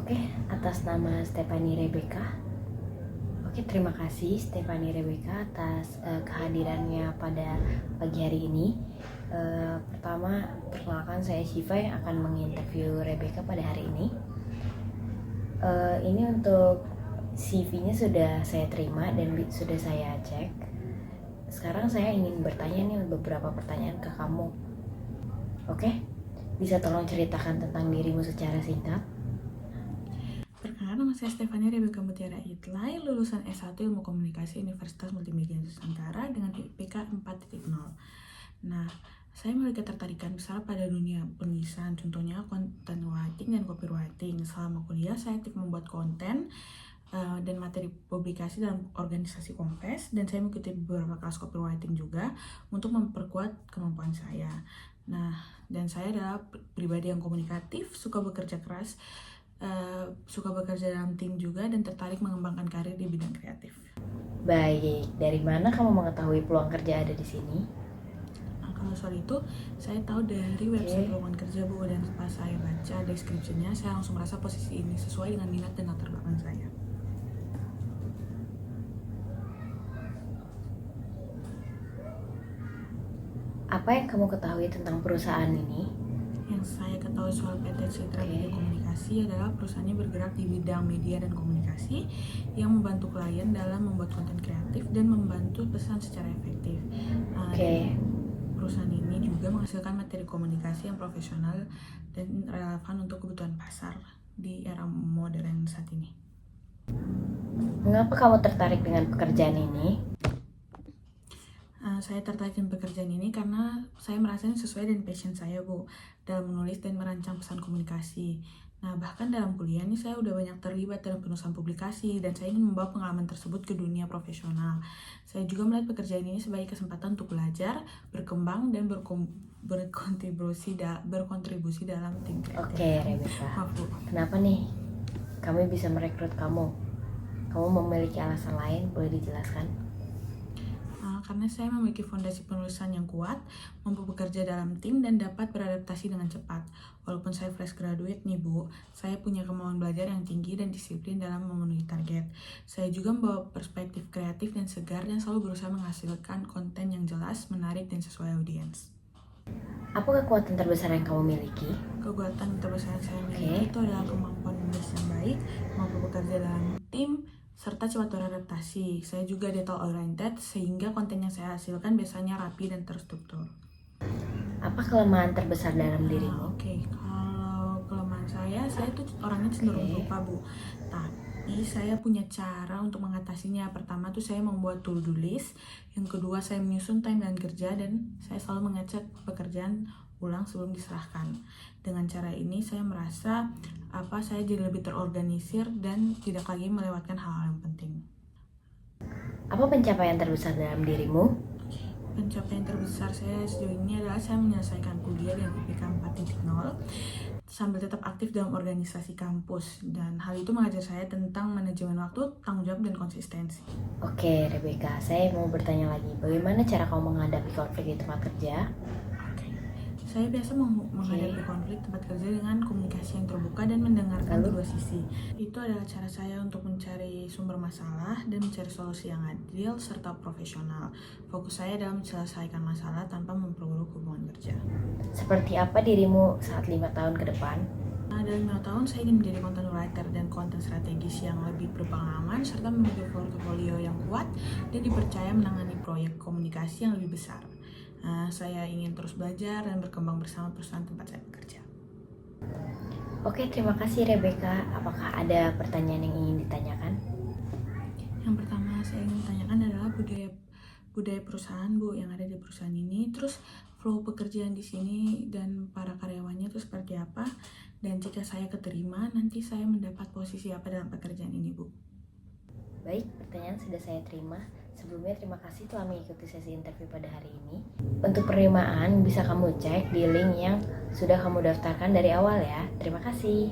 Oke, atas nama Stephanie Rebecca. Oke, terima kasih Stephanie Rebecca atas kehadirannya pada pagi hari ini. Pertama, perkenalkan saya Shiva yang akan menginterview Rebecca pada hari ini. Ini untuk CV-nya sudah saya terima dan sudah saya cek. Sekarang saya ingin bertanya nih beberapa pertanyaan ke kamu. Oke, bisa tolong ceritakan tentang dirimu secara singkat? Perkenalkan, nama saya Stephanie Rebecca Mutiara Itlay, lulusan S1 Ilmu Komunikasi Universitas Multimedia Nusantara dengan IPK 4.0. Nah, saya memiliki ketertarikan besar pada dunia penulisan, contohnya content writing dan copywriting. Selama kuliah, saya aktif membuat konten dan materi publikasi dalam organisasi Confess, dan saya mengikuti beberapa kelas copywriting juga untuk memperkuat kemampuan saya. Nah, dan saya adalah pribadi yang komunikatif, suka bekerja keras, suka bekerja dalam tim juga, dan tertarik mengembangkan karir di bidang kreatif. Baik, dari mana kamu mengetahui peluang kerja ada di sini? Kalau soal itu, saya tahu dari website lowongan kerja, Bu, dan pas saya baca deskripsinya, saya langsung merasa posisi ini sesuai dengan minat dan latar belakang saya. Apa yang kamu ketahui tentang perusahaan ini? Yang saya ketahui soal PT Citra Media Komunikasi adalah perusahaannya bergerak di bidang media dan komunikasi yang membantu klien dalam membuat konten kreatif dan membantu pesan secara efektif. Perusahaan ini juga menghasilkan materi komunikasi yang profesional dan relevan untuk kebutuhan pasar di era modern saat ini. Mengapa kamu tertarik dengan pekerjaan ini? Saya tertarik dengan pekerjaan ini karena saya merasa ini sesuai dengan passion saya, Bu, dalam menulis dan merancang pesan komunikasi. Nah, bahkan dalam kuliah ini saya udah banyak terlibat dalam penulisan publikasi, dan saya ingin membawa pengalaman tersebut ke dunia profesional. Saya juga melihat pekerjaan ini sebagai kesempatan untuk belajar, berkembang, dan berkontribusi dalam tim kreatif. Oke, Rebecca. Kenapa nih kami bisa merekrut kamu? Kamu memiliki alasan lain, boleh dijelaskan? Karena saya memiliki fondasi penulisan yang kuat, mampu bekerja dalam tim, dan dapat beradaptasi dengan cepat. Walaupun saya fresh graduate nih, Bu, saya punya kemauan belajar yang tinggi dan disiplin dalam memenuhi target. Saya juga membawa perspektif kreatif dan segar, dan selalu berusaha menghasilkan konten yang jelas, menarik, dan sesuai audiens. Apa kekuatan terbesar yang kamu miliki? Kekuatan terbesar yang saya miliki itu adalah kemampuan menulis yang baik, mampu bekerja dalam tim, serta cepat beradaptasi. Saya juga detail oriented, sehingga konten yang saya hasilkan biasanya rapi dan terstruktur. Apa kelemahan terbesar dalam dirimu? Kalau kelemahan saya tuh orangnya cenderung lupa, Bu. Tapi saya punya cara untuk mengatasinya. Pertama tuh saya membuat to-do list. Yang kedua, saya menyusun timeline kerja, dan saya selalu mengecek pekerjaan ulang sebelum diserahkan. Dengan cara ini saya merasa saya jadi lebih terorganisir dan tidak lagi melewatkan hal-hal yang penting. Apa pencapaian terbesar dalam dirimu? Pencapaian terbesar saya sejauh ini adalah saya menyelesaikan kuliah dengan IPK 4.0 sambil tetap aktif dalam organisasi kampus, dan hal itu mengajar saya tentang manajemen waktu, tanggung jawab, dan konsistensi. Oke, Rebecca, saya mau bertanya lagi, bagaimana cara kamu menghadapi konflik di tempat kerja? Saya biasa menghadapi konflik tempat kerja dengan komunikasi yang terbuka dan mendengarkan kedua sisi. Itu adalah cara saya untuk mencari sumber masalah dan mencari solusi yang adil serta profesional. Fokus saya dalam menyelesaikan masalah tanpa memperburuk hubungan kerja. Seperti apa dirimu saat 5 tahun ke depan? Dalam 5 tahun saya ingin menjadi content writer dan konten strategis yang lebih berpengalaman, serta memiliki portofolio yang kuat dan dipercaya menangani proyek komunikasi yang lebih besar. Saya ingin terus belajar dan berkembang bersama perusahaan tempat saya bekerja. Oke, terima kasih Rebecca. Apakah ada pertanyaan yang ingin ditanyakan? Yang pertama saya ingin tanyakan adalah budaya perusahaan, Bu, yang ada di perusahaan ini. Terus flow pekerjaan di sini dan para karyawannya itu seperti apa? Dan jika saya keterima, nanti saya mendapat posisi apa dalam pekerjaan ini, Bu? Baik, pertanyaan sudah saya terima. Sebelumnya terima kasih telah mengikuti sesi interview pada hari ini. Untuk penerimaan bisa kamu cek di link yang sudah kamu daftarkan dari awal ya. Terima kasih.